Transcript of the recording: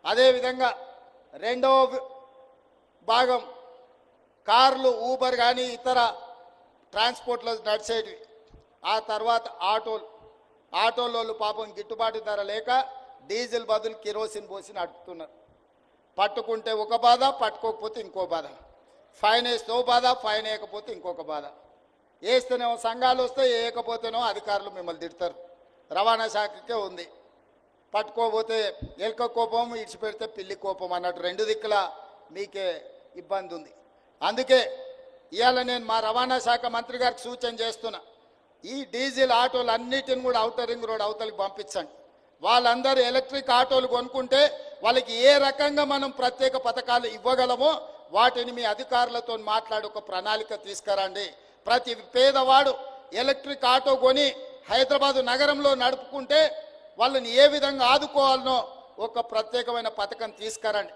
అదేవిధంగా రెండవ భాగం కార్లు ఊబర్ కానీ ఇతర ట్రాన్స్పోర్ట్లో నడిచేటివి. ఆ తర్వాత ఆటోలోళ్ళు పాపం గిట్టుబాటు ధర లేక డీజిల్ బదులు కిరోసిన్ పోసి నడుపుతున్నారు. పట్టుకుంటే ఒక బాధ, పట్టుకోకపోతే ఇంకో బాధ. ఫైన్ వేస్తే బాధ, ఫైన్ వేయకపోతే ఇంకొక బాధ. వేస్తేనేమో సంఘాలు వస్తే వేయకపోతేనో అధికారులు మిమ్మల్ని తిడతారు. రవాణా శాఖకే ఉంది, పట్టుకోపోతే ఎలక కోపం, ఇడిచిపెడితే పిల్లి కోపం అన్నట్టు రెండు దిక్కుల మీకే ఇబ్బంది ఉంది. అందుకే ఇవాళ నేను మా రవాణా శాఖ మంత్రి గారికి సూచన చేస్తున్నా, ఈ డీజిల్ ఆటోలు అన్నిటిని కూడా ఔటర్ రింగ్ రోడ్ అవతలికి పంపించండి. వాళ్ళందరూ ఎలక్ట్రిక్ ఆటోలు కొనుక్కుంటే వాళ్ళకి ఏ రకంగా మనం ప్రత్యేక పథకాలు ఇవ్వగలమో వాటిని మీ అధికారులతో మాట్లాడి ఒక ప్రణాళిక తీసుకురండి. ప్రతి పేదవాడు ఎలక్ట్రిక్ ఆటో కొని హైదరాబాదు నగరంలో నడుపుకుంటే వాళ్ళని ఏ విధంగా ఆదుకోవాలనో ఒక ప్రత్యేకమైన పథకం తీసుకురండి.